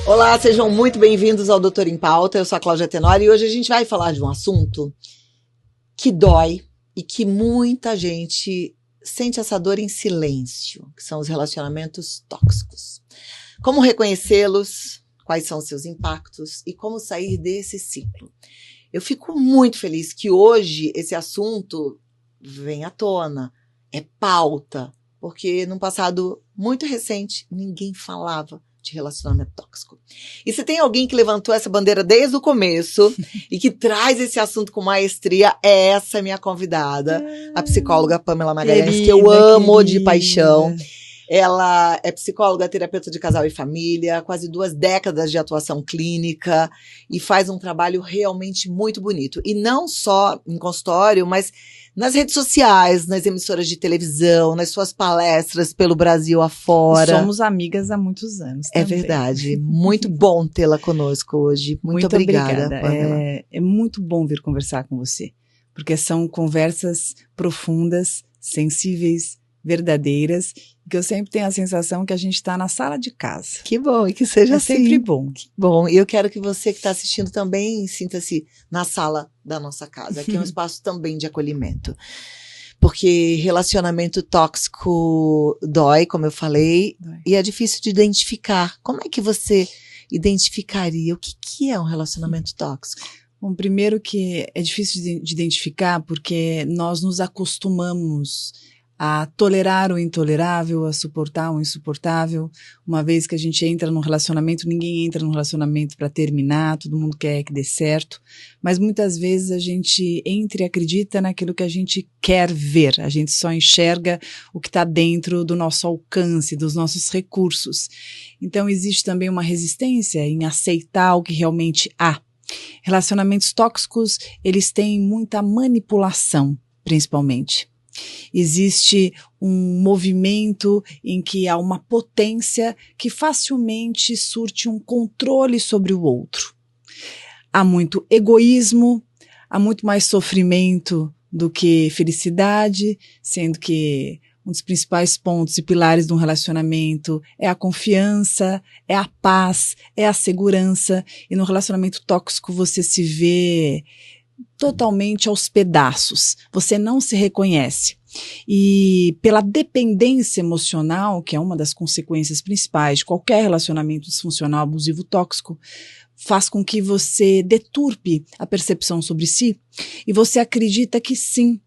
Olá, sejam muito bem-vindos ao Doutor em Pauta. Eu sou a Cláudia Tenório e hoje a gente vai falar de um assunto que dói e que muita gente sente essa dor em silêncio, que são os relacionamentos tóxicos. Como reconhecê-los, quais são os seus impactos e como sair desse ciclo. Eu fico muito feliz que hoje esse assunto vem à tona, é pauta, porque num passado muito recente ninguém falava de relacionamento tóxico. E se tem alguém que levantou essa bandeira desde o começo e que traz esse assunto com maestria, é essa minha convidada, a psicóloga Pamela Magalhães, que eu amo de paixão. Ela é psicóloga, terapeuta de casal e família, quase 2 décadas de atuação clínica e faz um trabalho realmente muito bonito. E não só em consultório, mas nas redes sociais, nas emissoras de televisão, nas suas palestras pelo Brasil afora. Somos amigas há muitos anos também. É verdade. Muito bom tê-la conosco hoje. Muito obrigada. É muito bom vir conversar com você, porque são conversas profundas, sensíveis, verdadeiras, que eu sempre tenho a sensação que a gente está na sala de casa. Que bom, e que seja assim. É sempre bom. Que bom, e eu quero que você que está assistindo também sinta-se na sala da nossa casa, que é um espaço também de acolhimento. Porque relacionamento tóxico dói, como eu falei, e é difícil de identificar. Como é que você identificaria o que é um relacionamento tóxico? Bom, primeiro que é difícil de identificar porque nós nos acostumamos a tolerar o intolerável, a suportar o insuportável. Uma vez que a gente entra num relacionamento, ninguém entra num relacionamento para terminar, todo mundo quer que dê certo, mas muitas vezes a gente entra e acredita naquilo que a gente quer ver, a gente só enxerga o que está dentro do nosso alcance, dos nossos recursos. Então existe também uma resistência em aceitar o que realmente há. Relacionamentos tóxicos, eles têm muita manipulação, principalmente. Existe um movimento em que há uma potência que facilmente surte um controle sobre o outro. Há muito egoísmo, há muito mais sofrimento do que felicidade, sendo que um dos principais pontos e pilares de um relacionamento é a confiança, é a paz, é a segurança. E no relacionamento tóxico você se vê totalmente aos pedaços, você não se reconhece. E pela dependência emocional, que é uma das consequências principais de qualquer relacionamento disfuncional, abusivo, tóxico, faz com que você deturpe a percepção sobre si e você acredita que sim,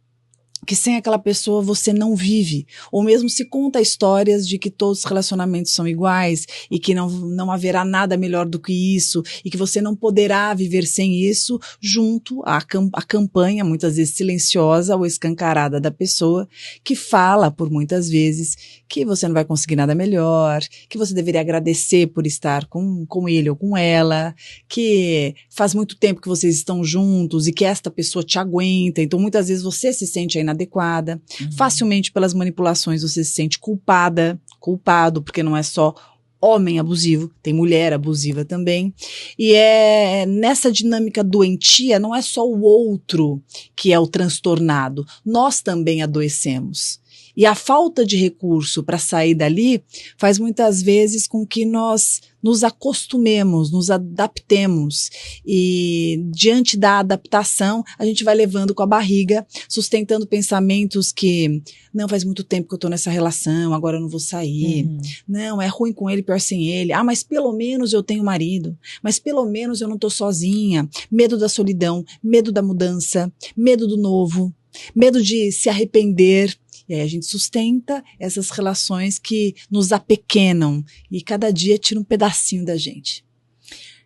que sem aquela pessoa você não vive, ou mesmo se conta histórias de que todos os relacionamentos são iguais e que não haverá nada melhor do que isso e que você não poderá viver sem isso, junto à campanha, muitas vezes silenciosa ou escancarada da pessoa, que fala por muitas vezes que você não vai conseguir nada melhor, que você deveria agradecer por estar com ele ou com ela, que faz muito tempo que vocês estão juntos e que esta pessoa te aguenta, então muitas vezes você se sente aí inadequada, facilmente pelas manipulações você se sente culpado, porque não é só homem abusivo, tem mulher abusiva também, e é nessa dinâmica doentia, não é só o outro que é o transtornado, nós também adoecemos. E a falta de recurso para sair dali faz muitas vezes com que nós nos acostumemos, nos adaptemos e diante da adaptação a gente vai levando com a barriga, sustentando pensamentos que não faz muito tempo que eu estou nessa relação, agora eu não vou sair, não, é ruim com ele, pior sem ele, mas pelo menos eu tenho marido, mas pelo menos eu não estou sozinha, medo da solidão, medo da mudança, medo do novo, medo de se arrepender. E aí a gente sustenta essas relações que nos apequenam e cada dia tira um pedacinho da gente.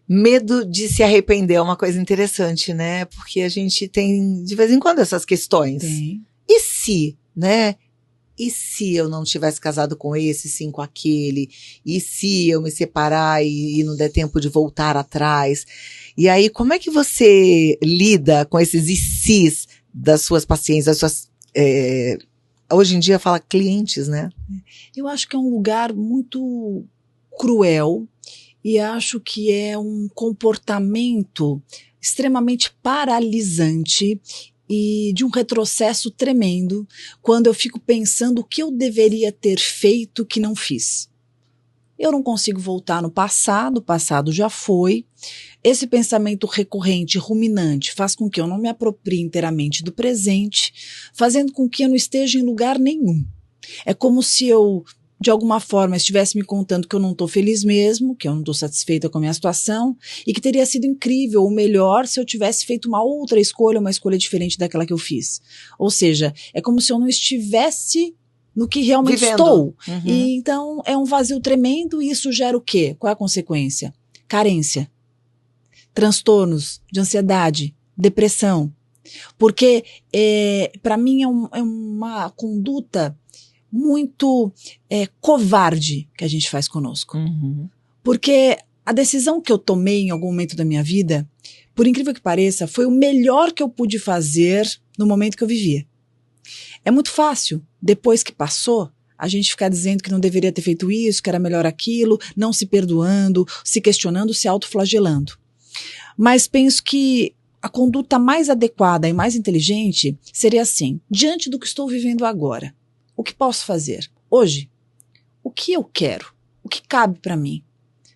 Medo de se arrepender é uma coisa interessante, né? Porque a gente tem, de vez em quando, essas questões. Tem. E se, né? E se eu não tivesse casado com esse, sim com aquele? E se eu me separar e não der tempo de voltar atrás? E aí, como é que você lida com esses e se's das suas pacientes, das suas... hoje em dia fala clientes, né? Eu acho que é um lugar muito cruel e acho que é um comportamento extremamente paralisante e de um retrocesso tremendo quando eu fico pensando o que eu deveria ter feito que não fiz. Eu não consigo voltar no passado, o passado já foi. Esse pensamento recorrente, ruminante, faz com que eu não me aproprie inteiramente do presente, fazendo com que eu não esteja em lugar nenhum. É como se eu, de alguma forma, estivesse me contando que eu não estou feliz mesmo, que eu não estou satisfeita com a minha situação, e que teria sido incrível ou melhor se eu tivesse feito uma outra escolha, uma escolha diferente daquela que eu fiz. Ou seja, é como se eu não estivesse no que realmente Vivendo. estou. Uhum. E então é um vazio tremendo e isso gera o quê? Qual é a consequência? Carência. Transtornos de ansiedade, depressão. Porque para mim é uma conduta muito covarde que a gente faz conosco. Uhum. Porque a decisão que eu tomei em algum momento da minha vida, por incrível que pareça, foi o melhor que eu pude fazer no momento que eu vivia. É muito fácil, depois que passou, a gente ficar dizendo que não deveria ter feito isso, que era melhor aquilo, não se perdoando, se questionando, se autoflagelando. Mas penso que a conduta mais adequada e mais inteligente seria assim, diante do que estou vivendo agora, o que posso fazer? Hoje, o que eu quero? O que cabe para mim?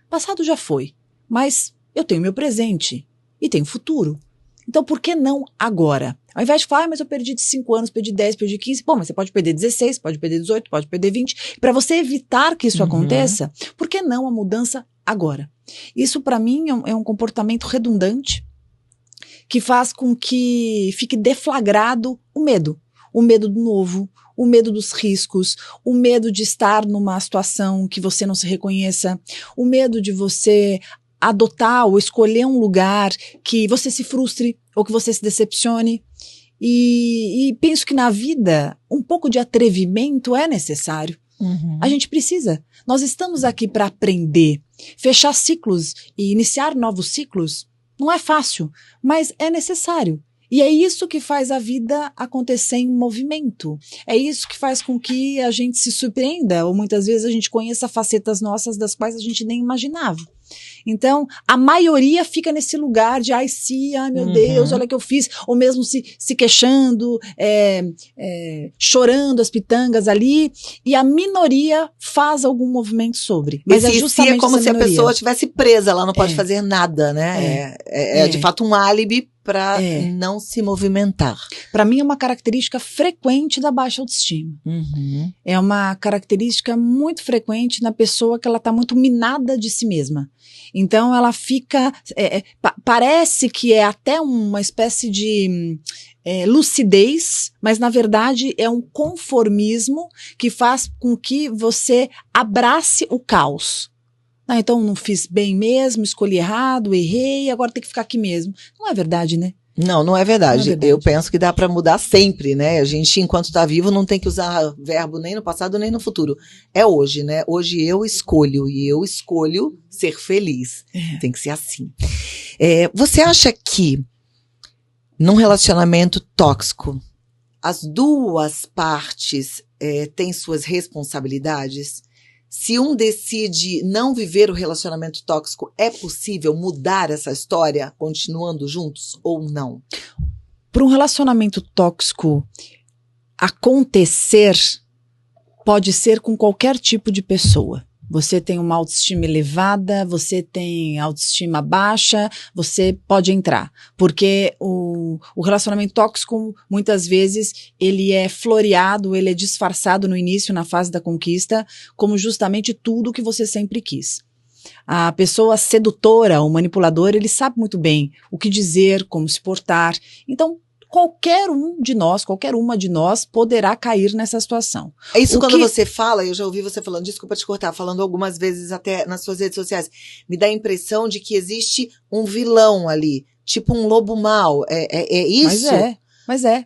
O passado já foi, mas eu tenho meu presente e tenho futuro. Então, por que não agora? Ao invés de falar, mas eu perdi 5 anos, perdi 10, perdi 15. Bom, mas você pode perder 16, pode perder 18, pode perder 20. Para você evitar que isso aconteça, por que não a mudança agora? Isso, para mim, é um comportamento redundante que faz com que fique deflagrado o medo. O medo do novo, o medo dos riscos, o medo de estar numa situação que você não se reconheça, o medo de você adotar ou escolher um lugar que você se frustre ou que você se decepcione. E penso que na vida um pouco de atrevimento é necessário. Uhum. A gente precisa. Nós estamos aqui para aprender. Fechar ciclos e iniciar novos ciclos não é fácil, mas é necessário. E é isso que faz a vida acontecer em movimento. É isso que faz com que a gente se surpreenda, ou muitas vezes a gente conheça facetas nossas das quais a gente nem imaginava. Então, a maioria fica nesse lugar de, ai meu Deus, olha o que eu fiz, ou mesmo se queixando, chorando as pitangas ali, e a minoria faz algum movimento sobre. Mas é justamente é como se minoria. a pessoa estivesse presa, ela não pode fazer nada, né? É de fato um álibi para não se movimentar. Para mim é uma característica frequente da baixa autoestima. Uhum. É uma característica muito frequente na pessoa que ela está muito minada de si mesma. Então ela fica, parece que é até uma espécie de lucidez, mas na verdade é um conformismo que faz com que você abrace o caos. Então não fiz bem mesmo, escolhi errado, errei, agora tem que ficar aqui mesmo. Não é verdade, né? Não é verdade. Não é verdade. Eu penso que dá para mudar sempre, né? A gente, enquanto está vivo, não tem que usar verbo nem no passado nem no futuro. É hoje, né? Hoje eu escolho e eu escolho ser feliz. Tem que ser assim. Você acha que num relacionamento tóxico as duas partes têm suas responsabilidades? Se um decide não viver o relacionamento tóxico, é possível mudar essa história continuando juntos ou não? Para um relacionamento tóxico acontecer, pode ser com qualquer tipo de pessoa. Você tem uma autoestima elevada, você tem autoestima baixa, você pode entrar. Porque o relacionamento tóxico, muitas vezes, ele é floreado, ele é disfarçado no início, na fase da conquista, como justamente tudo que você sempre quis. A pessoa sedutora, o manipulador, ele sabe muito bem o que dizer, como se portar. Então, qualquer uma de nós poderá cair nessa situação. É isso quando você fala, eu já ouvi você falando, desculpa te cortar, falando algumas vezes até nas suas redes sociais, me dá a impressão de que existe um vilão ali, tipo um lobo mau, é isso? Mas é.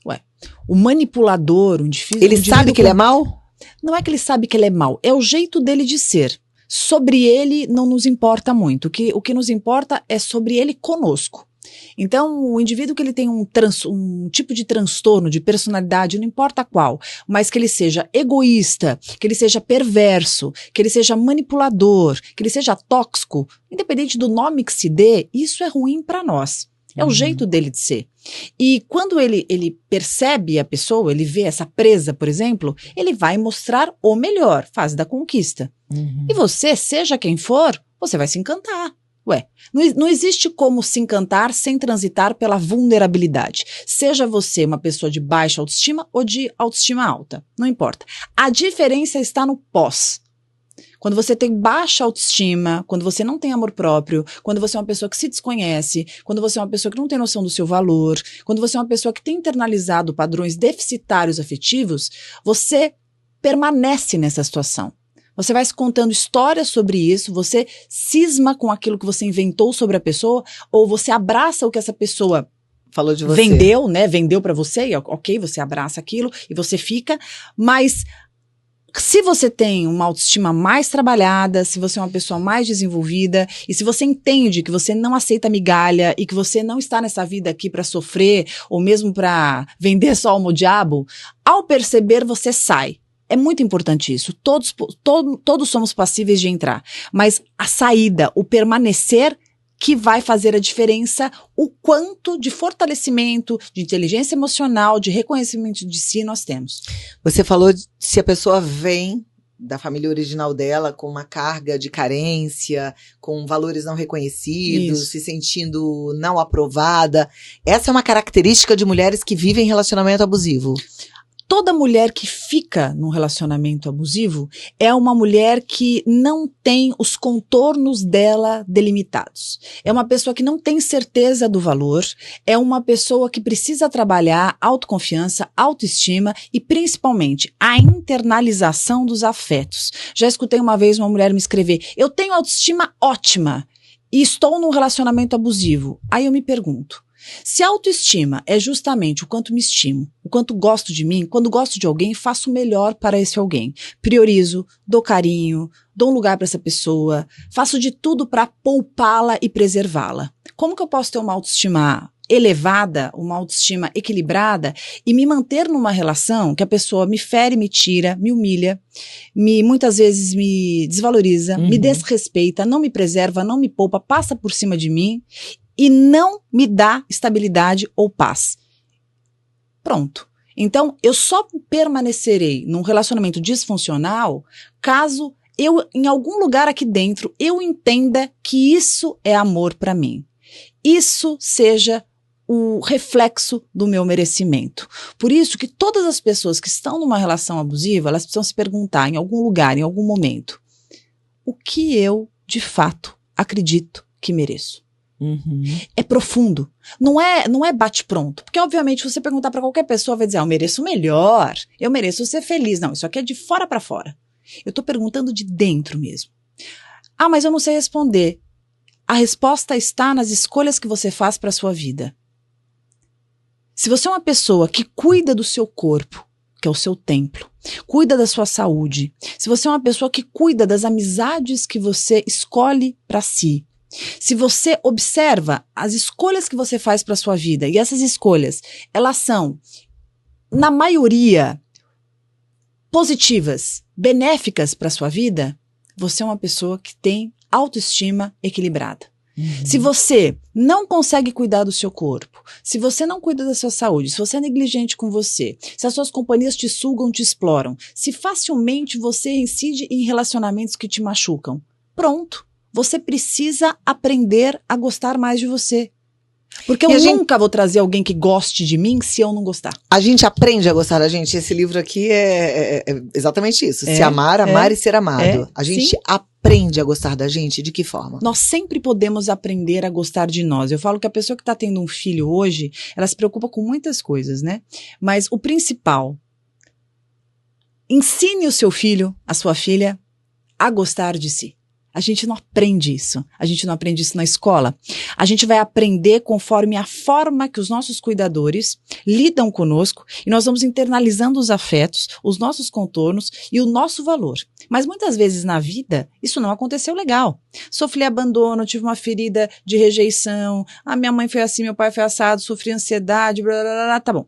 Ué, o manipulador, o indivíduo... Ele sabe que ele é mau? Não é que ele sabe que ele é mau, é o jeito dele de ser. Sobre ele não nos importa muito, o que nos importa é sobre ele conosco. Então, o indivíduo que ele tem um tipo de transtorno de personalidade, não importa qual, mas que ele seja egoísta, que ele seja perverso, que ele seja manipulador, que ele seja tóxico, independente do nome que se dê, isso é ruim para nós. É o jeito dele de ser. E quando ele percebe a pessoa, ele vê essa presa, por exemplo, ele vai mostrar o melhor, fase da conquista. E você, seja quem for, você vai se encantar. Ué, não existe como se encantar sem transitar pela vulnerabilidade. Seja você uma pessoa de baixa autoestima ou de autoestima alta, não importa. A diferença está no pós. Quando você tem baixa autoestima, quando você não tem amor próprio, quando você é uma pessoa que se desconhece, quando você é uma pessoa que não tem noção do seu valor, quando você é uma pessoa que tem internalizado padrões deficitários afetivos, você permanece nessa situação. Você vai se contando histórias sobre isso, você cisma com aquilo que você inventou sobre a pessoa, ou você abraça o que essa pessoa falou de você. Vendeu, né? Vendeu pra você, e ok, você abraça aquilo e você fica, mas se você tem uma autoestima mais trabalhada, se você é uma pessoa mais desenvolvida, e se você entende que você não aceita migalha e que você não está nessa vida aqui pra sofrer, ou mesmo pra vender só alma ao diabo, ao perceber você sai. É muito importante isso. Todos somos passíveis de entrar. Mas a saída, o permanecer, que vai fazer a diferença, o quanto de fortalecimento, de inteligência emocional, de reconhecimento de si nós temos. Você falou se a pessoa vem da família original dela com uma carga de carência, com valores não reconhecidos, se sentindo não aprovada. Essa é uma característica de mulheres que vivem relacionamento abusivo. Toda mulher que fica num relacionamento abusivo é uma mulher que não tem os contornos dela delimitados. É uma pessoa que não tem certeza do valor, é uma pessoa que precisa trabalhar autoconfiança, autoestima e principalmente a internalização dos afetos. Já escutei uma vez uma mulher me escrever: eu tenho autoestima ótima e estou num relacionamento abusivo. Aí eu me pergunto, se a autoestima é justamente o quanto me estimo, o quanto gosto de mim, quando gosto de alguém, faço o melhor para esse alguém. Priorizo, dou carinho, dou um lugar para essa pessoa, faço de tudo para poupá-la e preservá-la. Como que eu posso ter uma autoestima elevada, uma autoestima equilibrada e me manter numa relação que a pessoa me fere, me tira, me humilha, muitas vezes me desvaloriza, me desrespeita, não me preserva, não me poupa, passa por cima de mim e não me dá estabilidade ou paz. Pronto. Então, eu só permanecerei num relacionamento disfuncional caso eu, em algum lugar aqui dentro, eu entenda que isso é amor para mim. Isso seja o reflexo do meu merecimento. Por isso que todas as pessoas que estão numa relação abusiva, elas precisam se perguntar em algum lugar, em algum momento, o que eu, de fato, acredito que mereço. É profundo. Não é bate-pronto. Porque, obviamente, se você perguntar pra qualquer pessoa, vai dizer, eu mereço melhor, eu mereço ser feliz. Não, isso aqui é de fora pra fora. Eu tô perguntando de dentro mesmo. Ah, mas eu não sei responder. A resposta está nas escolhas que você faz pra sua vida. Se você é uma pessoa que cuida do seu corpo, que é o seu templo, cuida da sua saúde, se você é uma pessoa que cuida das amizades que você escolhe pra si, se você observa as escolhas que você faz para sua vida, e essas escolhas, elas são, na maioria, positivas, benéficas para sua vida, você é uma pessoa que tem autoestima equilibrada. Se você não consegue cuidar do seu corpo, se você não cuida da sua saúde, se você é negligente com você, se as suas companhias te sugam, te exploram, se facilmente você incide em relacionamentos que te machucam, pronto. Você precisa aprender a gostar mais de você. Porque eu nunca vou trazer alguém que goste de mim se eu não gostar. A gente aprende a gostar da gente. Esse livro aqui é exatamente isso. Se amar, amar e ser amado. A gente aprende a gostar da gente de que forma? Nós sempre podemos aprender a gostar de nós. Eu falo que a pessoa que está tendo um filho hoje, ela se preocupa com muitas coisas, né? Mas o principal, ensine o seu filho, a sua filha, a gostar de si. A gente não aprende isso. A gente não aprende isso na escola. A gente vai aprender conforme a forma que os nossos cuidadores lidam conosco e nós vamos internalizando os afetos, os nossos contornos e o nosso valor. Mas muitas vezes na vida, isso não aconteceu legal. Sofri abandono, tive uma ferida de rejeição, a minha mãe foi assim, meu pai foi assado, sofri ansiedade, blá, blá, blá, tá bom.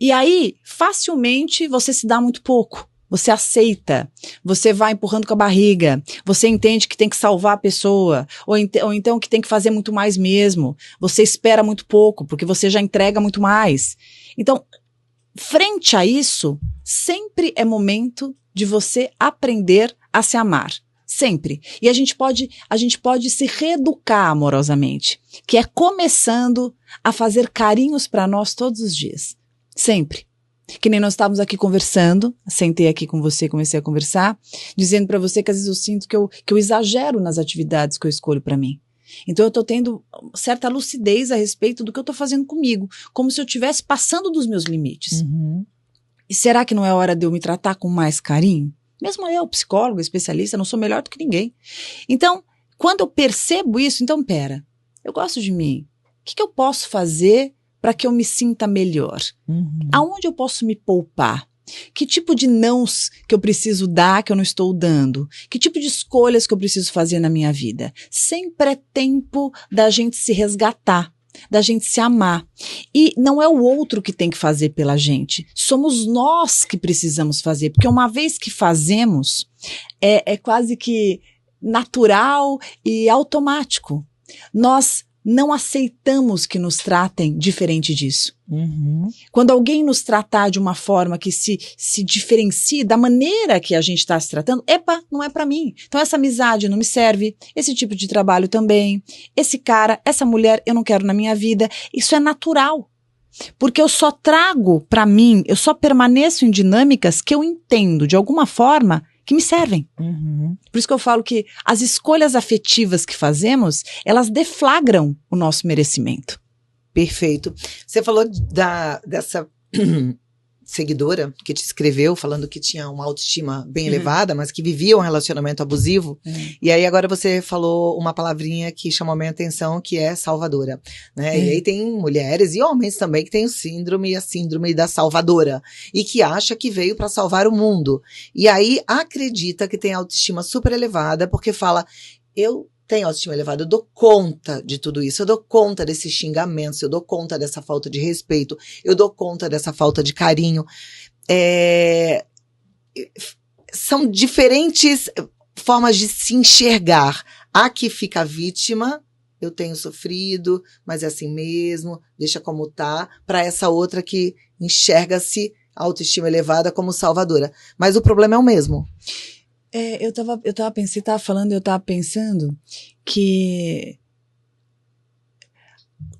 E aí, facilmente, você se dá muito pouco. você aceita, você vai empurrando com a barriga, você entende que tem que salvar a pessoa, ou então que tem que fazer muito mais mesmo, você espera muito pouco, porque você já entrega muito mais. Então, frente a isso, sempre é momento de você aprender a se amar. Sempre. E a gente pode se reeducar amorosamente, que é começando a fazer carinhos para nós todos os dias. Sempre. Que nem nós estávamos aqui conversando, sentei aqui com você, comecei a conversar, dizendo para você que às vezes eu sinto que eu exagero nas atividades que eu escolho para mim. Então eu estou tendo certa lucidez a respeito do que eu estou fazendo comigo, como se eu estivesse passando dos meus limites. Uhum. E será que não é hora de eu me tratar com mais carinho? Mesmo eu, psicólogo, especialista, não sou melhor do que ninguém. Então, quando eu percebo isso, então pera, eu gosto de mim. O que eu posso fazer para que eu me sinta melhor? Uhum. Aonde eu posso me poupar? Que tipo de nãos que eu preciso dar que eu não estou dando? Que tipo de escolhas que eu preciso fazer na minha vida? Sempre é tempo da gente se resgatar, da gente se amar. E não é o outro que tem que fazer pela gente. Somos nós que precisamos fazer. Porque uma vez que fazemos, é quase que natural e automático. Nós não aceitamos que nos tratem diferente disso. Uhum. Quando alguém nos tratar de uma forma que se diferencie da maneira que a gente está se tratando, epa, não é para mim. Então essa amizade não me serve, esse tipo de trabalho também, esse cara, essa mulher eu não quero na minha vida. Isso é natural. Porque eu só trago para mim, eu só permaneço em dinâmicas que eu entendo de alguma forma que me servem. Uhum. Por isso que eu falo que as escolhas afetivas que fazemos, elas deflagram o nosso merecimento. Perfeito. Você falou dessa seguidora que te escreveu falando que tinha uma autoestima bem elevada, mas que vivia um relacionamento abusivo. E aí agora você falou uma palavrinha que chamou a minha atenção, que é salvadora, né? E aí tem mulheres e homens também que têm a síndrome da salvadora e que acha que veio para salvar o mundo. E aí acredita que tem autoestima super elevada porque fala, eu tenho autoestima elevada, eu dou conta de tudo isso, eu dou conta desses xingamentos, eu dou conta dessa falta de respeito, eu dou conta dessa falta de carinho. São diferentes formas de se enxergar. A que fica a vítima, eu tenho sofrido, mas é assim mesmo, deixa como tá, para essa outra que enxerga-se autoestima elevada como salvadora. Mas o problema é o mesmo. Eu tava pensando que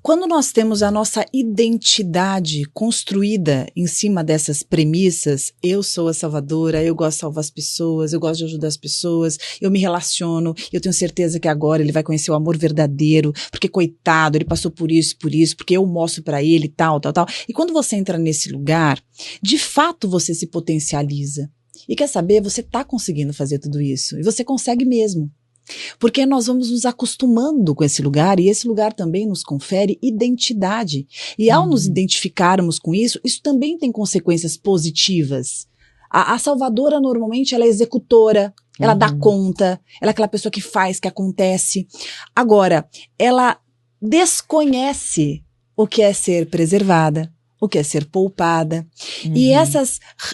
quando nós temos a nossa identidade construída em cima dessas premissas, eu sou a salvadora, eu gosto de salvar as pessoas, eu gosto de ajudar as pessoas, eu me relaciono, eu tenho certeza que agora ele vai conhecer o amor verdadeiro, porque coitado, ele passou por isso, porque eu mostro pra ele tal. E quando você entra nesse lugar, de fato você se potencializa. E quer saber, você está conseguindo fazer tudo isso. E você consegue mesmo. Porque nós vamos nos acostumando com esse lugar e esse lugar também nos confere identidade. E ao nos identificarmos com isso, isso também tem consequências positivas. A salvadora normalmente ela é executora, ela dá conta, ela é aquela pessoa que faz, que acontece. Agora, ela desconhece o que é ser preservada, o que é ser poupada. E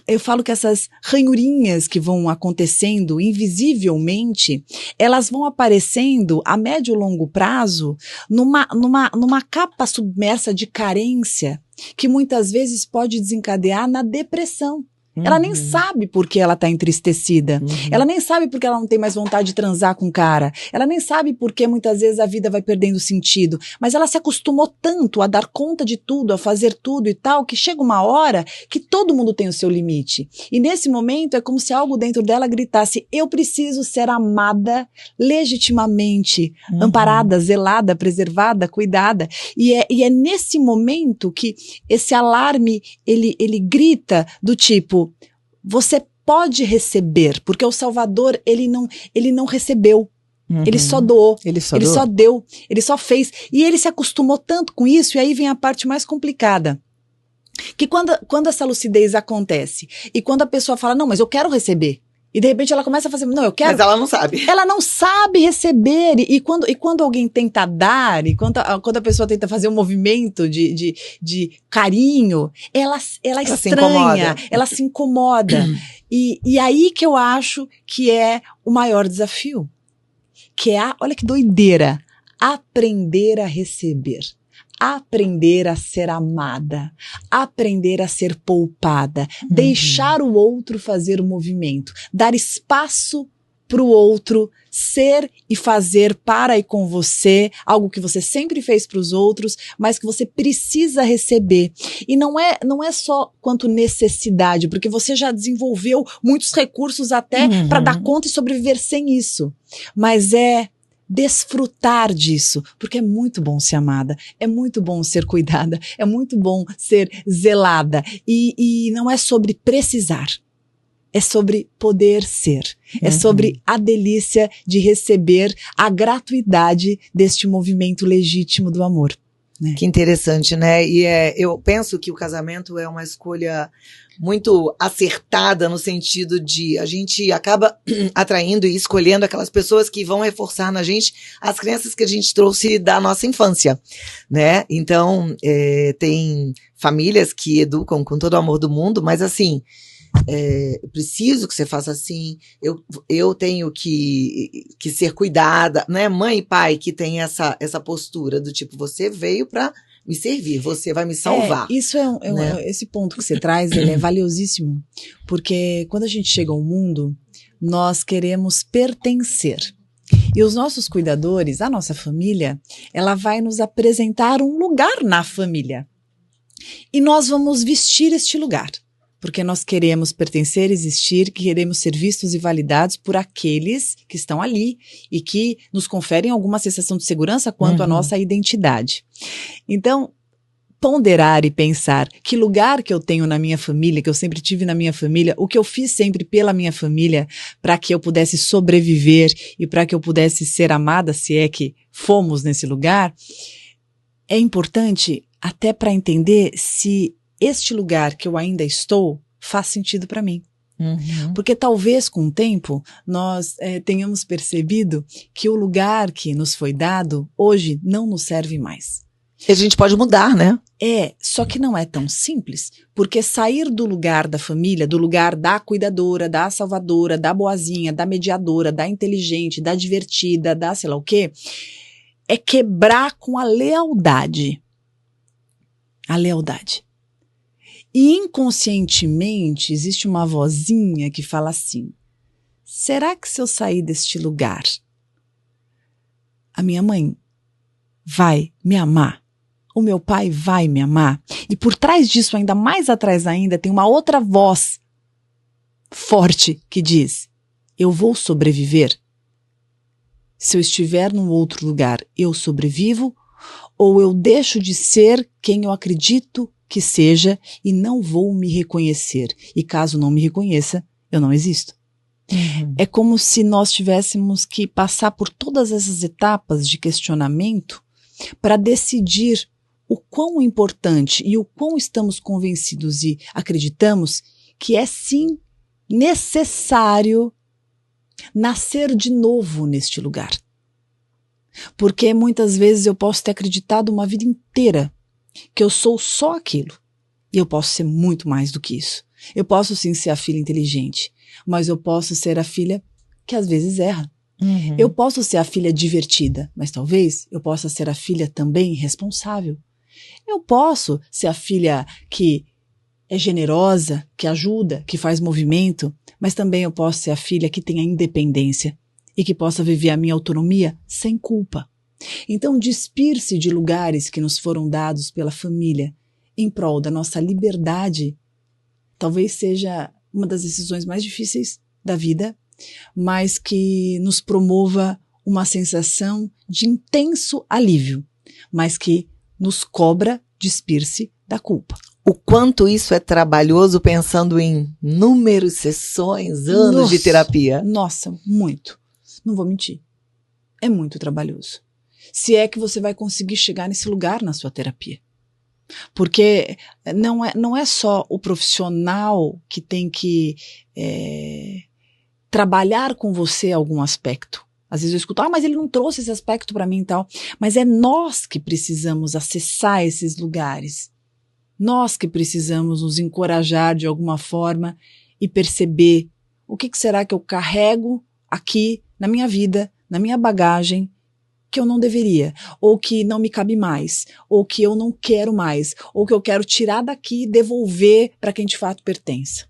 eu falo que essas ranhurinhas que vão acontecendo invisivelmente, elas vão aparecendo a médio e longo prazo numa capa submersa de carência que muitas vezes pode desencadear na depressão. Ela nem sabe por que ela tá entristecida. Ela nem sabe por que ela não tem mais vontade de transar com o cara. Ela nem sabe por que muitas vezes a vida vai perdendo sentido. Mas ela se acostumou tanto a dar conta de tudo, a fazer tudo e tal, que chega uma hora que todo mundo tem o seu limite. E nesse momento é como se algo dentro dela gritasse, eu preciso ser amada legitimamente, amparada, zelada, preservada, cuidada. E é nesse momento que esse alarme, ele grita do tipo, você pode receber, porque o Salvador, ele não recebeu. Ele só doou, ele só deu, ele só fez. E ele se acostumou tanto com isso, e aí vem a parte mais complicada. Que quando essa lucidez acontece, e quando a pessoa fala, não, mas eu quero receber, E de repente ela começa a fazer, não, eu quero... Mas ela não sabe. Ela não sabe receber. E quando alguém tenta dar, e quando a pessoa tenta fazer um movimento de carinho, ela estranha, ela se incomoda. E aí que eu acho que é o maior desafio. Que é, olha que doideira, aprender a receber. Aprender a ser amada, aprender a ser poupada, deixar o outro fazer o movimento, dar espaço para o outro ser e fazer para e com você, algo que você sempre fez para os outros, mas que você precisa receber. E não é só quanto necessidade, porque você já desenvolveu muitos recursos até para dar conta e sobreviver sem isso, mas é desfrutar disso, porque é muito bom ser amada, é muito bom ser cuidada, é muito bom ser zelada, e não é sobre precisar, é sobre poder ser, é sobre a delícia de receber a gratuidade deste movimento legítimo do amor. Né? Que interessante, né? E eu penso que o casamento é uma escolha muito acertada no sentido de a gente acaba atraindo e escolhendo aquelas pessoas que vão reforçar na gente as crenças que a gente trouxe da nossa infância, né? Então, tem famílias que educam com todo o amor do mundo, mas assim, eu preciso que você faça assim, eu tenho que ser cuidada, né? Mãe e pai que tem essa postura do tipo, você veio para me servir, você vai me salvar. Isso né? Esse ponto que você traz, ele é valiosíssimo, porque quando a gente chega ao mundo, nós queremos pertencer. E os nossos cuidadores, a nossa família, ela vai nos apresentar um lugar na família. E nós vamos vestir este lugar. Porque nós queremos pertencer, existir, queremos ser vistos e validados por aqueles que estão ali e que nos conferem alguma sensação de segurança quanto à nossa identidade. Então, ponderar e pensar que lugar que eu tenho na minha família, que eu sempre tive na minha família, o que eu fiz sempre pela minha família para que eu pudesse sobreviver e para que eu pudesse ser amada, se é que fomos nesse lugar, é importante até para entender se este lugar que eu ainda estou faz sentido para mim. Porque talvez com o tempo nós tenhamos percebido que o lugar que nos foi dado hoje não nos serve mais. E a gente pode mudar, né? Só que não é tão simples, porque sair do lugar da família, do lugar da cuidadora, da salvadora, da boazinha, da mediadora, da inteligente, da divertida, da sei lá o quê, é quebrar com a lealdade. A lealdade. E inconscientemente existe uma vozinha que fala assim, será que se eu sair deste lugar, a minha mãe vai me amar? O meu pai vai me amar? E por trás disso, ainda mais atrás ainda, tem uma outra voz forte que diz, eu vou sobreviver? Se eu estiver num outro lugar, eu sobrevivo? Ou eu deixo de ser quem eu acredito que seja e não vou me reconhecer. E caso não me reconheça, eu não existo. É como se nós tivéssemos que passar por todas essas etapas de questionamento para decidir o quão importante e o quão estamos convencidos e acreditamos que é sim necessário nascer de novo neste lugar. Porque muitas vezes eu posso ter acreditado uma vida inteira que eu sou só aquilo. E eu posso ser muito mais do que isso. Eu posso sim ser a filha inteligente, mas eu posso ser a filha que às vezes erra. Eu posso ser a filha divertida, mas talvez eu possa ser a filha também responsável. Eu posso ser a filha que é generosa, que ajuda, que faz movimento, mas também eu posso ser a filha que tem a independência e que possa viver a minha autonomia sem culpa. Então, despir-se de lugares que nos foram dados pela família em prol da nossa liberdade talvez seja uma das decisões mais difíceis da vida, mas que nos promova uma sensação de intenso alívio, mas que nos cobra despir-se da culpa. O quanto isso é trabalhoso pensando em números, sessões, anos de terapia. Nossa, muito. Não vou mentir. É muito trabalhoso. Se é que você vai conseguir chegar nesse lugar na sua terapia. Porque não é só o profissional que tem que trabalhar com você algum aspecto. Às vezes eu escuto, mas ele não trouxe esse aspecto para mim e tal. Mas é nós que precisamos acessar esses lugares. Nós que precisamos nos encorajar de alguma forma e perceber o que será que eu carrego aqui na minha vida, na minha bagagem, que eu não deveria, ou que não me cabe mais, ou que eu não quero mais, ou que eu quero tirar daqui e devolver para quem de fato pertence.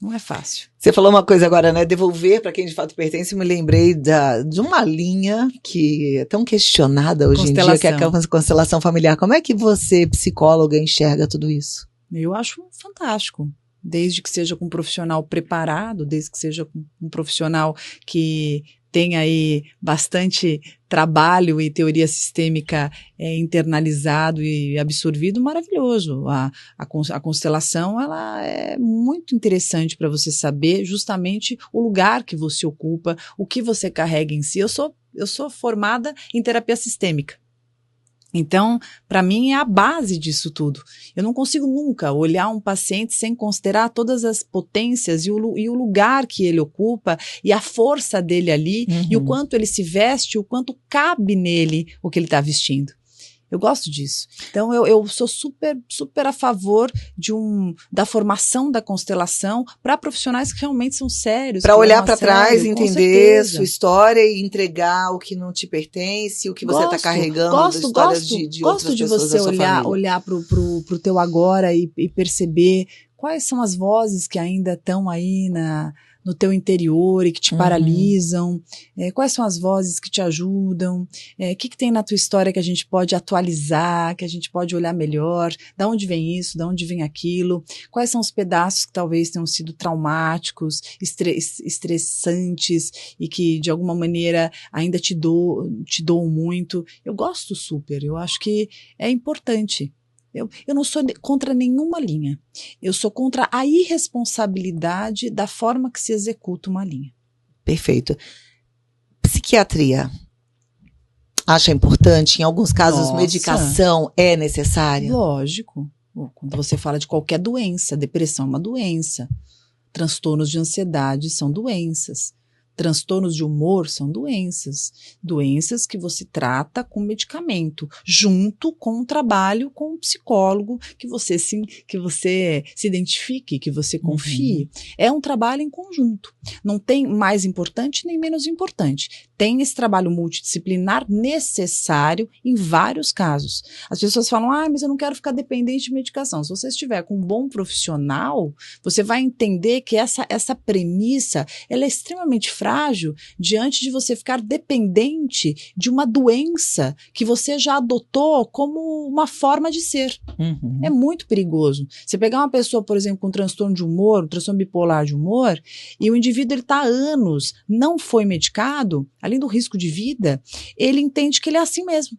Não é fácil. Você falou uma coisa agora, né? Devolver para quem de fato pertence. Eu me lembrei de uma linha que é tão questionada hoje em dia, que é a constelação familiar. Como é que você, psicóloga, enxerga tudo isso? Eu acho fantástico. Desde que seja com um profissional preparado, desde que seja com um profissional que tem aí bastante trabalho e teoria sistêmica internalizado e absorvido, maravilhoso. A constelação, ela é muito interessante para você saber justamente o lugar que você ocupa, o que você carrega em si. Eu sou formada em terapia sistêmica. Então, para mim, é a base disso tudo. Eu não consigo nunca olhar um paciente sem considerar todas as potências e o lugar que ele ocupa e a força dele ali, e o quanto ele se veste, o quanto cabe nele o que ele está vestindo. Eu gosto disso. Então, eu sou super, super a favor da formação da constelação para profissionais que realmente são sérios. Para olhar para trás, entender sua história e entregar o que não te pertence, o que você está carregando das histórias de outras pessoas da sua família. Gosto de você olhar pro teu agora e perceber quais são as vozes que ainda estão aí no teu interior e que te paralisam, quais são as vozes que te ajudam, o que tem na tua história que a gente pode atualizar, que a gente pode olhar melhor, da onde vem isso, da onde vem aquilo, quais são os pedaços que talvez tenham sido traumáticos, estressantes e que de alguma maneira ainda te doam muito. Eu gosto super, eu acho que é importante. Eu não sou contra nenhuma linha. Eu sou contra a irresponsabilidade da forma que se executa uma linha. Perfeito. Psiquiatria. Acha importante? Em alguns casos, medicação é necessária? Lógico. Quando você fala de qualquer doença, depressão é uma doença. Transtornos de ansiedade são doenças. Transtornos de humor são doenças. Doenças que você trata com medicamento, junto com o trabalho com um psicólogo que você se identifique, que você confie. É um trabalho em conjunto. Não tem mais importante nem menos importante. Tem esse trabalho multidisciplinar necessário em vários casos. As pessoas falam, mas eu não quero ficar dependente de medicação. Se você estiver com um bom profissional, você vai entender que essa premissa, ela é extremamente frágil diante de você ficar dependente de uma doença que você já adotou como uma forma de ser. É muito perigoso. Você pegar uma pessoa, por exemplo, com transtorno de humor, um transtorno bipolar de humor, e o indivíduo está há anos, não foi medicado, além do risco de vida, ele entende que ele é assim mesmo.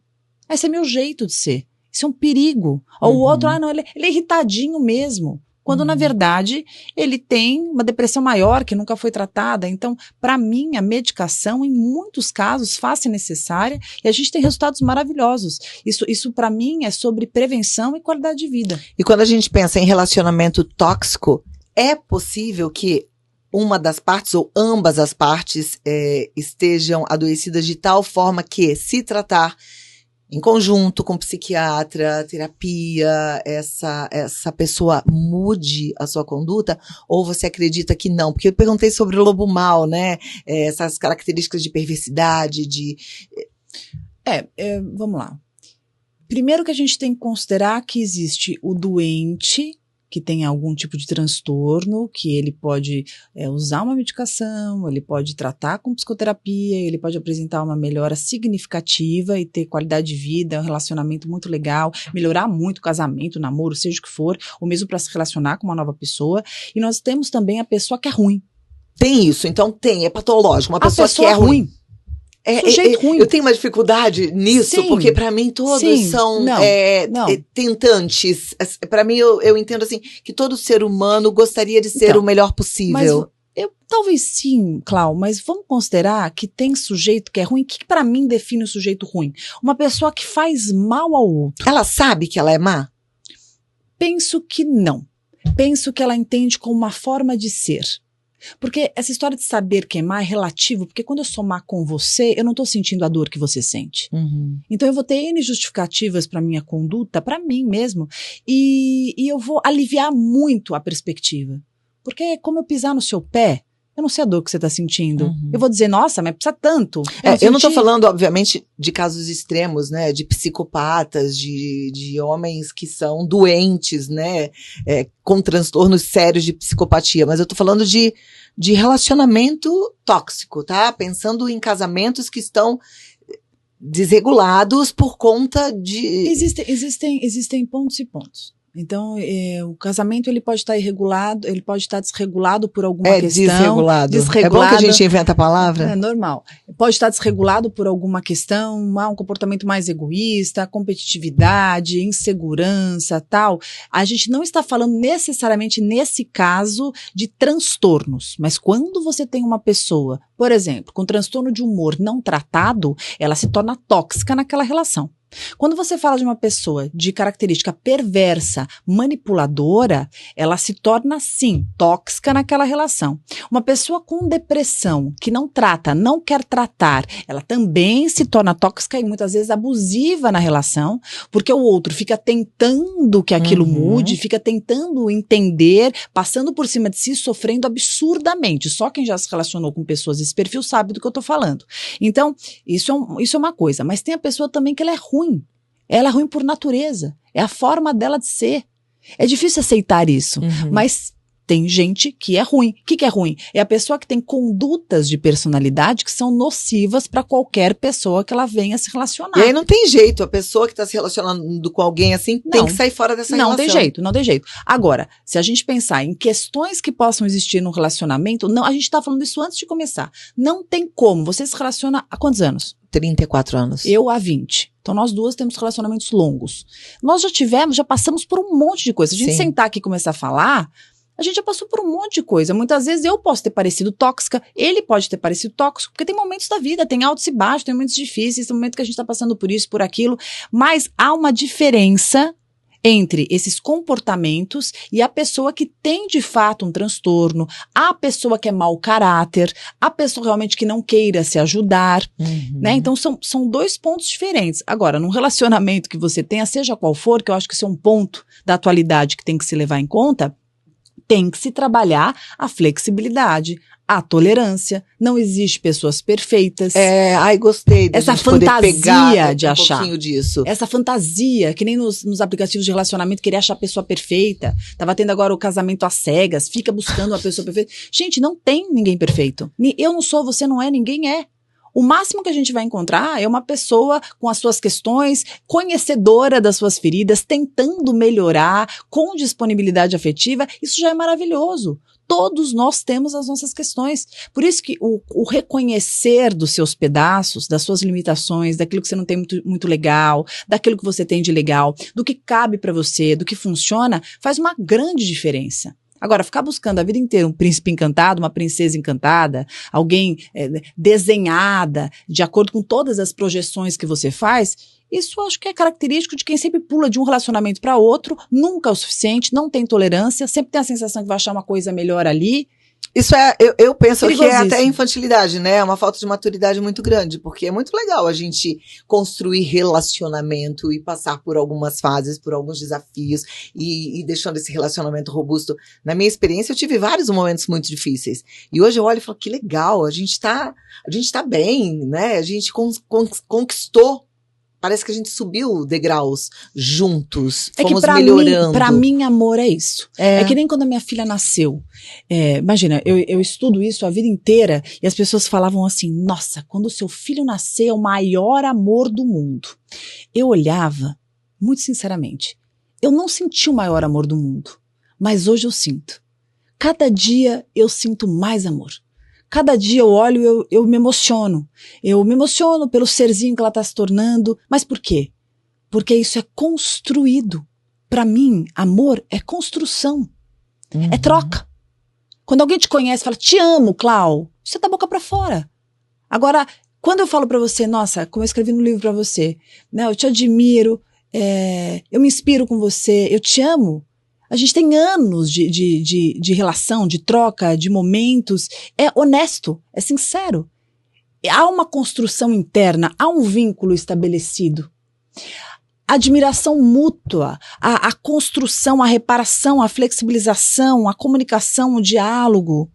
Esse é meu jeito de ser. Isso é um perigo. Ou o outro, não, ele é irritadinho mesmo. Quando, na verdade, ele tem uma depressão maior que nunca foi tratada. Então, para mim, a medicação, em muitos casos, faz-se necessária e a gente tem resultados maravilhosos. Isso para mim, é sobre prevenção e qualidade de vida. E quando a gente pensa em relacionamento tóxico, é possível que uma das partes ou ambas as partes estejam adoecidas de tal forma que, se tratar em conjunto com psiquiatra, terapia, essa pessoa mude a sua conduta, ou você acredita que não? Porque eu perguntei sobre o lobo mau, né? Essas características de perversidade, vamos lá. Primeiro que a gente tem que considerar que existe o doente que tem algum tipo de transtorno, que ele pode usar uma medicação, ele pode tratar com psicoterapia, ele pode apresentar uma melhora significativa e ter qualidade de vida, um relacionamento muito legal, melhorar muito o casamento, o namoro, seja o que for, ou mesmo para se relacionar com uma nova pessoa. E nós temos também a pessoa que é ruim. Tem isso, então é patológico, uma pessoa que é ruim. Sujeito ruim. Eu tenho uma dificuldade nisso, Sim, porque para mim todos são tentantes. Para mim, eu entendo assim, que todo ser humano gostaria de ser o melhor possível. Talvez sim, Clau, mas vamos considerar que tem sujeito que é ruim. O que para mim define o sujeito ruim? Uma pessoa que faz mal ao outro. Ela sabe que ela é má? Penso que não. Penso que ela entende como uma forma de ser. Porque essa história de saber queimar é relativo, porque quando eu sou má com você, eu não estou sentindo a dor que você sente. Então eu vou ter N justificativas para minha conduta, para mim mesmo, e eu vou aliviar muito a perspectiva. Porque é como eu pisar no seu pé, eu não sei a dor que você está sentindo. Eu vou dizer, nossa, mas precisa tanto. Eu não estou falando, obviamente, de casos extremos, né? De psicopatas, de homens que são doentes, né? Com transtornos sérios de psicopatia. Mas eu estou falando de relacionamento tóxico, tá? Pensando em casamentos que estão desregulados por conta de... Existem pontos e pontos. Então, o casamento ele pode estar irregulado, ele pode estar desregulado por alguma questão. Desregulado. É bom que a gente inventa a palavra. É normal. Pode estar desregulado por alguma questão, um comportamento mais egoísta, competitividade, insegurança, tal. A gente não está falando necessariamente, nesse caso, de transtornos. Mas quando você tem uma pessoa, por exemplo, com transtorno de humor não tratado, ela se torna tóxica naquela relação. Quando você fala de uma pessoa de característica perversa, manipuladora, ela se torna, sim, tóxica naquela relação. Uma pessoa com depressão, que não trata, não quer tratar, ela também se torna tóxica e muitas vezes abusiva na relação, porque o outro fica tentando que aquilo mude, fica tentando entender, passando por cima de si, sofrendo absurdamente. Só quem já se relacionou com pessoas desse perfil sabe do que eu tô falando. Então, isso é uma coisa. Mas tem a pessoa também que ela é ruim. Ela é ruim por natureza. É a forma dela de ser. É difícil aceitar isso. Mas tem gente que é ruim. O que é ruim? É a pessoa que tem condutas de personalidade que são nocivas para qualquer pessoa que ela venha se relacionar. E aí não tem jeito. A pessoa que está se relacionando com alguém assim tem que sair fora dessa relação. Não tem jeito. Agora, se a gente pensar em questões que possam existir no relacionamento, não, a gente está falando isso antes de começar. Não tem como. Você se relaciona há quantos anos? 34 anos. Eu há 20. Então nós duas temos relacionamentos longos. Nós já passamos por um monte de coisa. Se a gente sentar aqui e começar a falar, a gente já passou por um monte de coisa. Muitas vezes eu posso ter parecido tóxica, ele pode ter parecido tóxico, porque tem momentos da vida, tem altos e baixos, tem momentos difíceis, tem momentos que a gente está passando por isso, por aquilo, mas há uma diferença entre esses comportamentos e a pessoa que tem de fato um transtorno, a pessoa que é mau caráter, a pessoa realmente que não queira se ajudar, né? Então são dois pontos diferentes. Agora, num relacionamento que você tenha, seja qual for, que eu acho que isso é um ponto da atualidade que tem que se levar em conta, tem que se trabalhar a flexibilidade, a tolerância. Não existe pessoas perfeitas. Gostei essa fantasia de achar. Um pouquinho disso. Essa fantasia, que nem nos aplicativos de relacionamento, querer achar a pessoa perfeita. Tava tendo agora o casamento às cegas, fica buscando uma pessoa perfeita. Gente, não tem ninguém perfeito. Eu não sou, você não é, ninguém é. O máximo que a gente vai encontrar é uma pessoa com as suas questões, conhecedora das suas feridas, tentando melhorar, com disponibilidade afetiva. Isso já é maravilhoso. Todos nós temos as nossas questões. Por isso que o reconhecer dos seus pedaços, das suas limitações, daquilo que você não tem muito legal, daquilo que você tem de legal, do que cabe para você, do que funciona, faz uma grande diferença. Agora, ficar buscando a vida inteira um príncipe encantado, uma princesa encantada, alguém desenhada, de acordo com todas as projeções que você faz, isso eu acho que é característico de quem sempre pula de um relacionamento para outro, nunca é o suficiente, não tem tolerância, sempre tem a sensação que vai achar uma coisa melhor ali. Isso eu penso que é até infantilidade, né? É uma falta de maturidade muito grande, porque é muito legal a gente construir relacionamento e passar por algumas fases, por alguns desafios e deixando esse relacionamento robusto. Na minha experiência, eu tive vários momentos muito difíceis. E hoje eu olho e falo, que legal, a gente tá bem, né? A gente conquistou. Parece que a gente subiu degraus juntos, fomos melhorando. Pra mim, amor é isso. É que nem quando a minha filha nasceu. Imagina, eu estudo isso a vida inteira e as pessoas falavam assim, nossa, quando o seu filho nascer é o maior amor do mundo. Eu olhava, muito sinceramente, eu não senti o maior amor do mundo, mas hoje eu sinto. Cada dia eu sinto mais amor. Cada dia eu olho e eu me emociono. Eu me emociono pelo serzinho que ela está se tornando. Mas por quê? Porque isso é construído. Para mim, amor é construção. É troca. Quando alguém te conhece e fala, te amo, Clau, você tá boca para fora. Agora, quando eu falo para você, nossa, como eu escrevi no livro para você, né, eu te admiro, eu me inspiro com você, eu te amo. A gente tem anos de relação, de troca, de momentos. É honesto, é sincero. Há uma construção interna, há um vínculo estabelecido. A admiração mútua, a construção, a reparação, a flexibilização, a comunicação, o diálogo,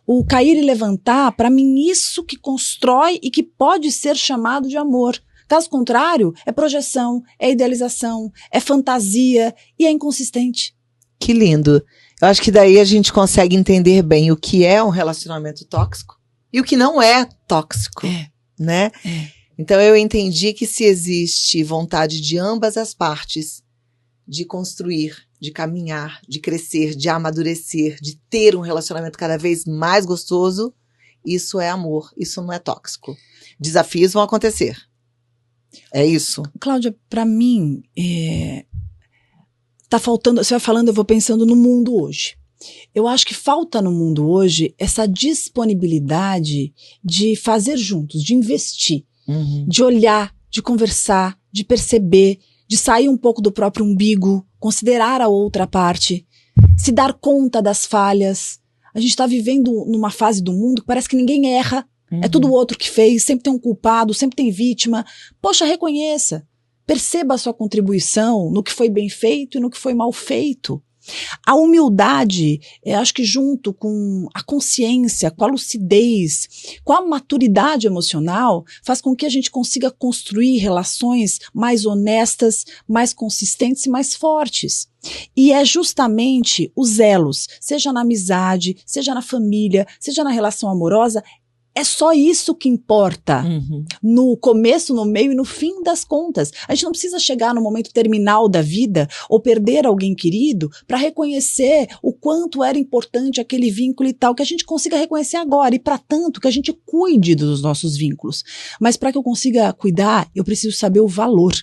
o cair e levantar, para mim isso que constrói e que pode ser chamado de amor. Caso contrário, é projeção, é idealização, é fantasia e é inconsistente. Que lindo. Eu acho que daí a gente consegue entender bem o que é um relacionamento tóxico e o que não é tóxico, né? Então eu entendi que se existe vontade de ambas as partes de construir, de caminhar, de crescer, de amadurecer, de ter um relacionamento cada vez mais gostoso, isso é amor, isso não é tóxico. Desafios vão acontecer. É isso. Cláudia, para mim, tá faltando, você vai falando, eu vou pensando no mundo hoje. Eu acho que falta no mundo hoje essa disponibilidade de fazer juntos, de investir, de olhar, de conversar, de perceber, de sair um pouco do próprio umbigo, considerar a outra parte, se dar conta das falhas. A gente está vivendo numa fase do mundo que parece que ninguém erra, é tudo o outro que fez, sempre tem um culpado, sempre tem vítima. Poxa, reconheça, perceba a sua contribuição no que foi bem feito e no que foi mal feito. A humildade, acho que junto com a consciência, com a lucidez, com a maturidade emocional, faz com que a gente consiga construir relações mais honestas, mais consistentes e mais fortes. E é justamente os elos, seja na amizade, seja na família, seja na relação amorosa, é só isso que importa no começo, no meio e no fim das contas. A gente não precisa chegar no momento terminal da vida ou perder alguém querido para reconhecer o quanto era importante aquele vínculo e tal, que a gente consiga reconhecer agora e para tanto que a gente cuide dos nossos vínculos. Mas para que eu consiga cuidar, eu preciso saber o valor.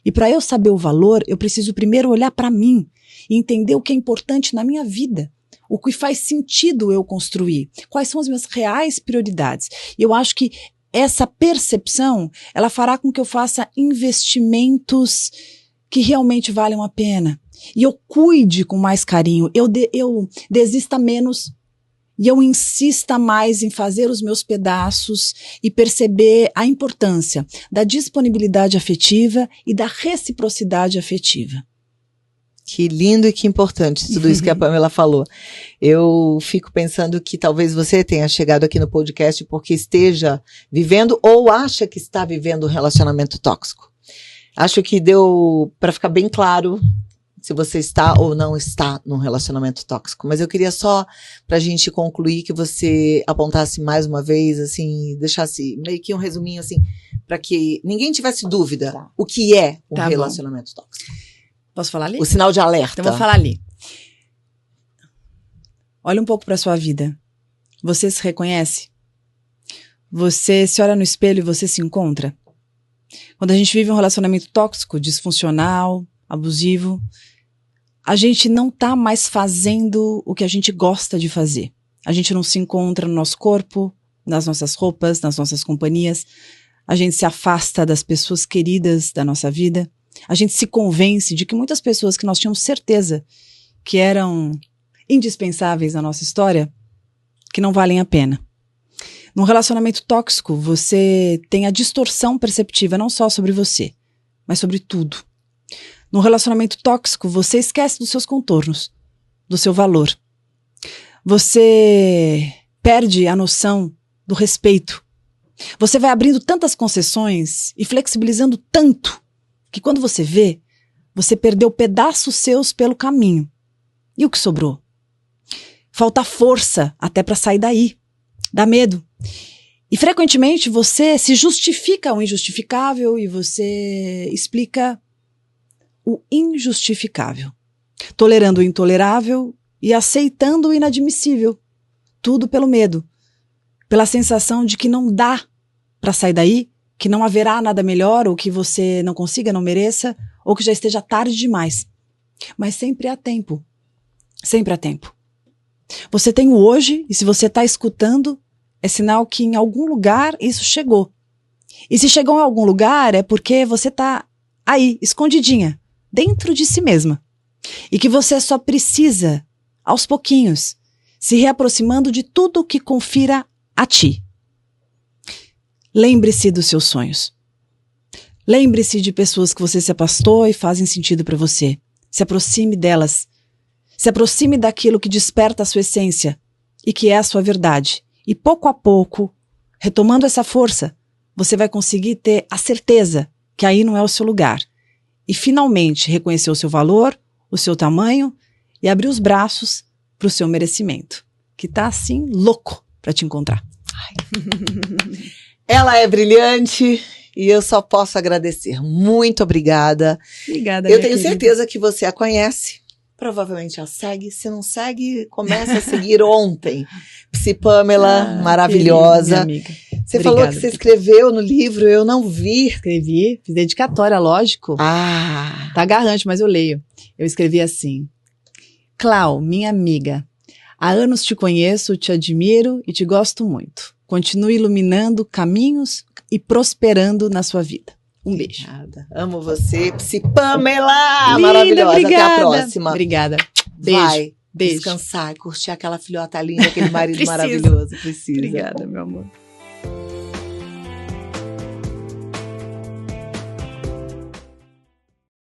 E para eu saber o valor, eu preciso primeiro olhar para mim e entender o que é importante na minha vida. O que faz sentido eu construir, quais são as minhas reais prioridades. E eu acho que essa percepção, ela fará com que eu faça investimentos que realmente valham a pena. E eu cuide com mais carinho, eu desista menos e eu insista mais em fazer os meus pedaços e perceber a importância da disponibilidade afetiva e da reciprocidade afetiva. Que lindo e que importante tudo isso que a Pamela falou. Eu fico pensando que talvez você tenha chegado aqui no podcast porque esteja vivendo ou acha que está vivendo um relacionamento tóxico. Acho que deu para ficar bem claro se você está ou não está num relacionamento tóxico. Mas eu queria só, pra gente concluir, que você apontasse mais uma vez, assim, deixasse meio que um resuminho, assim, para que ninguém tivesse dúvida o que é um relacionamento tóxico. Posso falar ali? O sinal de alerta. Então, vou falar ali. Olha um pouco para sua vida. Você se reconhece? Você se olha no espelho e você se encontra? Quando a gente vive um relacionamento tóxico, disfuncional, abusivo, a gente não tá mais fazendo o que a gente gosta de fazer. A gente não se encontra no nosso corpo, nas nossas roupas, nas nossas companhias. A gente se afasta das pessoas queridas da nossa vida. A gente se convence de que muitas pessoas que nós tínhamos certeza que eram indispensáveis na nossa história, que não valem a pena. Num relacionamento tóxico, você tem a distorção perceptiva não só sobre você, mas sobre tudo. Num relacionamento tóxico, você esquece dos seus contornos, do seu valor. Você perde a noção do respeito. Você vai abrindo tantas concessões e flexibilizando tanto que quando você vê, você perdeu pedaços seus pelo caminho. E o que sobrou? Falta força até para sair daí. Dá medo. E frequentemente você se justifica o injustificável e você explica o injustificável. Tolerando o intolerável e aceitando o inadmissível. Tudo pelo medo. Pela sensação de que não dá para sair daí, que não haverá nada melhor, ou que você não consiga, não mereça, ou que já esteja tarde demais. Mas sempre há tempo. Sempre há tempo. Você tem o hoje, e se você está escutando, é sinal que em algum lugar isso chegou. E se chegou em algum lugar, é porque você está aí, escondidinha, dentro de si mesma. E que você só precisa, aos pouquinhos, se reaproximando de tudo que confira a ti. Lembre-se dos seus sonhos. Lembre-se de pessoas que você se afastou e fazem sentido para você. Se aproxime delas. Se aproxime daquilo que desperta a sua essência e que é a sua verdade. E pouco a pouco, retomando essa força, você vai conseguir ter a certeza que aí não é o seu lugar. E finalmente reconhecer o seu valor, o seu tamanho e abrir os braços para o seu merecimento, que tá assim louco para te encontrar. Ela é brilhante e eu só posso agradecer. Muito obrigada. Obrigada, Eu tenho certeza que você a conhece. Provavelmente a segue. Se não segue, comece a seguir ontem. Psi Pamela, maravilhosa. Minha amiga. Você falou que você escreveu no livro, eu não vi. Escrevi, fiz dedicatória, lógico. Ah! Tá agarrante, mas eu leio. Eu escrevi assim: Clau, minha amiga, há anos te conheço, te admiro e te gosto muito. Continue iluminando caminhos e prosperando na sua vida. Um beijo. Obrigada. Amo você, Psi Pamela! Linda, maravilhosa. obrigada. Até a próxima. Obrigada. Beijo. Vai Beijo. descansar, curtir aquela filhota linda, aquele marido Preciso. maravilhoso. Precisa. Obrigada, meu amor.